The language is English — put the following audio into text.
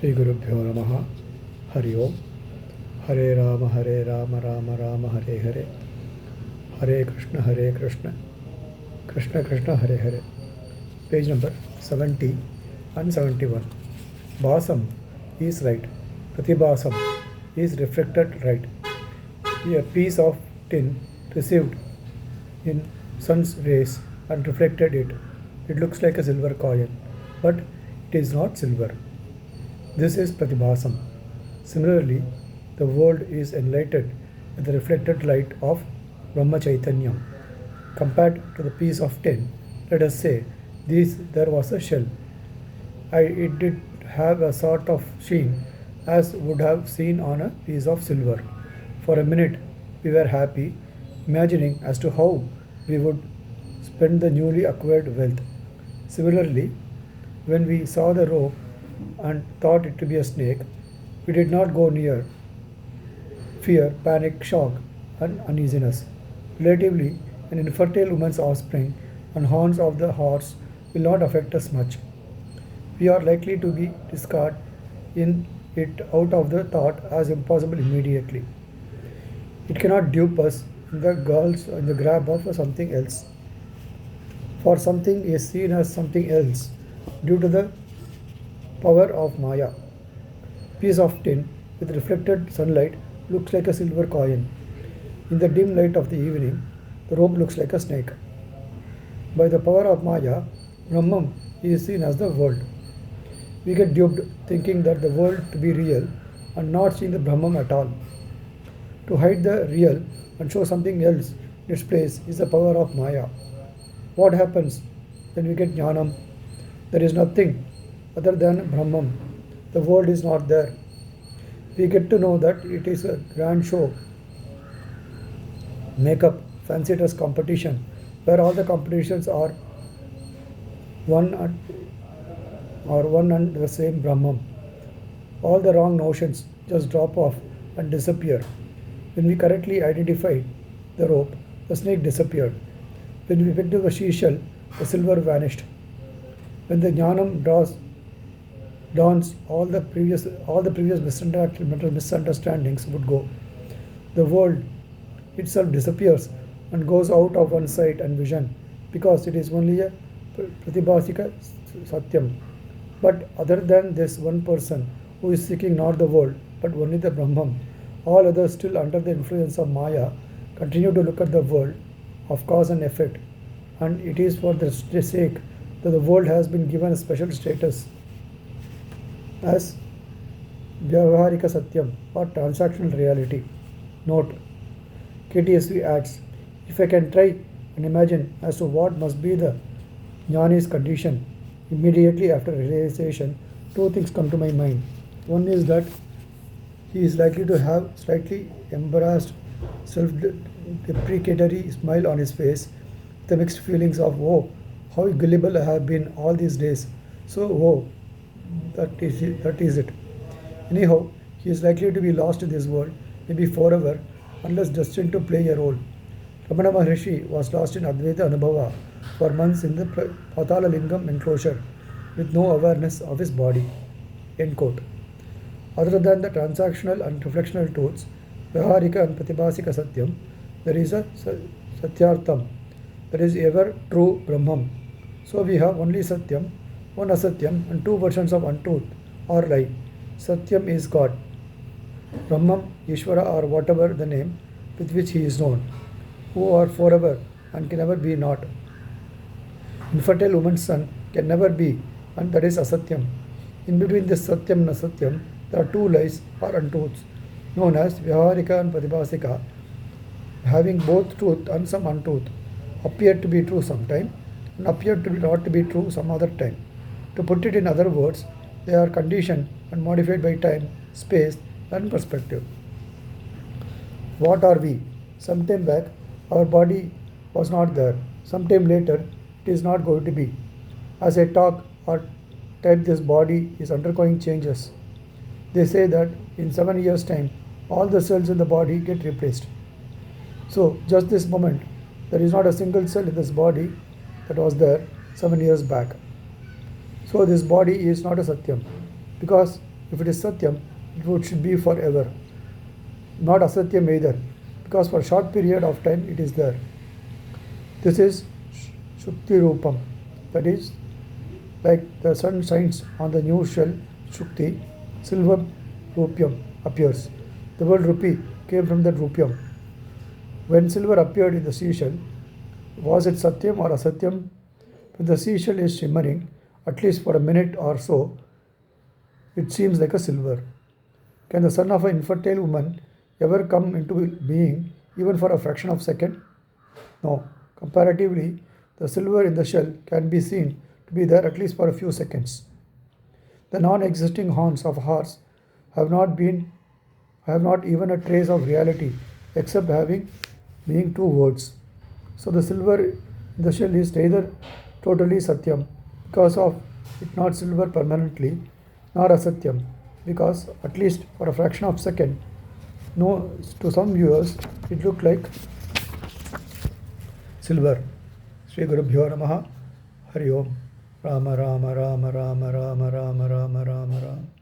Sri Gurubhyo Namaha. Hari Om. Hare Rama, Rama Rama, Hare Hare. Hare Krishna, Krishna Krishna, Hare Hare. Page number 70 and 71. Basam is right. Pratibhasam is reflected right. A piece of tin received in sun's rays and reflected it. It looks like a silver coin, but it is not silver. This is Pratibhasam. Similarly, the world is enlightened with the reflected light of Brahma Chaitanyam. Compared to the piece of tin, let us say there was a shell. It did have a sort of sheen as would have seen on a piece of silver. For a minute, we were happy, imagining as to how we would spend the newly acquired wealth. Similarly, when we saw the rope and thought it to be a snake, we did not go near. Fear, panic, shock, and uneasiness. Relatively, an infertile woman's offspring and horns of the horse will not affect us much. We are likely to be discarded in it out of the thought as impossible immediately. It cannot dupe us in the grab of something else. For something is seen as something else due to the power of Maya. Piece of tin with reflected sunlight looks like a silver coin. In the dim light of the evening, the rope looks like a snake. By the power of Maya, Brahman is seen as the world. We get duped thinking that the world to be real and not seeing the Brahman at all. To hide the real and show something else in its place is the power of Maya. What happens when we get Jnanam? There is nothing other than Brahman. The world is not there. We get to know that it is a grand show, makeup, fancy dress competition, where all the competitions are one and the same Brahman. All the wrong notions just drop off and disappear. When we correctly identified the rope, the snake disappeared. When we picked up the seashell, the silver vanished. When the Jnanam dawns, all the previous misunderstandings would go. The world itself disappears and goes out of one sight and vision because it is only a Pratibhasika Satyam. But other than this one person who is seeking not the world but only the Brahman, all others still under the influence of Maya continue to look at the world of cause and effect, and it is for the sake that the world has been given a special status as Vyavaharika Satyam or transactional reality. Note: KTSV adds, if I can try and imagine as to what must be the Jnani's condition immediately after realization, two things come to my mind. One is that he is likely to have slightly embarrassed, self-deprecatory smile on his face, the mixed feelings of, oh, how gullible I have been all these days. So, oh, that is it. Anyhow, he is likely to be lost in this world, maybe forever, unless destined to play a role. Ramana Maharishi was lost in Advaita Anubhava for months in the Patala Lingam enclosure with no awareness of his body. End quote. Other than the transactional and reflectional truths, Vyaharika and Pratibhasika Satyam, there is a Satyartham, that is ever true Brahman. So we have only Satyam, one Asatyam, and two versions of untruth or lie. Satyam is God, Brahman, Ishvara, or whatever the name with which he is known, who are forever and can never be not. Infertile woman's son can never be, and that is Asatyam. In between this Satyam and Asatyam, there are two lies or untruths, known as Vyaharika and Pratibhasika, having both truth and some untruth, appear to be true sometime and appear to be not to be true some other time. To put it in other words, they are conditioned and modified by time, space, and perspective. What are we? Sometime back, our body was not there. Sometime later, it is not going to be. As I talk or type, this body is undergoing changes. They say that in 7 years' time, all the cells in the body get replaced. So, just this moment, there is not a single cell in this body that was there 7 years back. So, this body is not a Satyam because if it is Satyam, it should be forever. Not Asatyam either, because for a short period of time it is there. This is Shukti Rupam, that is, like the sun shines on the new shell, Shukti, silver rupium appears. The word rupee came from that rupium. When silver appeared in the seashell, was it Satyam or Asatyam? When the seashell is shimmering, at least for a minute or so, it seems like a silver. Can the son of an infertile woman ever come into being even for a fraction of a second? No. Comparatively, the silver in the shell can be seen to be there at least for a few seconds. The non-existing horns of a horse have not even a trace of reality except being two words. So the silver in the shell is neither totally Satyam because of it not silver permanently, nor Asatyam because at least for a fraction of a second, no, to some viewers it looked like silver. Sri Gurubhyo Namaha. Hari Om. Rama Rama Rama Rama Rama Rama Rama Rama Rama.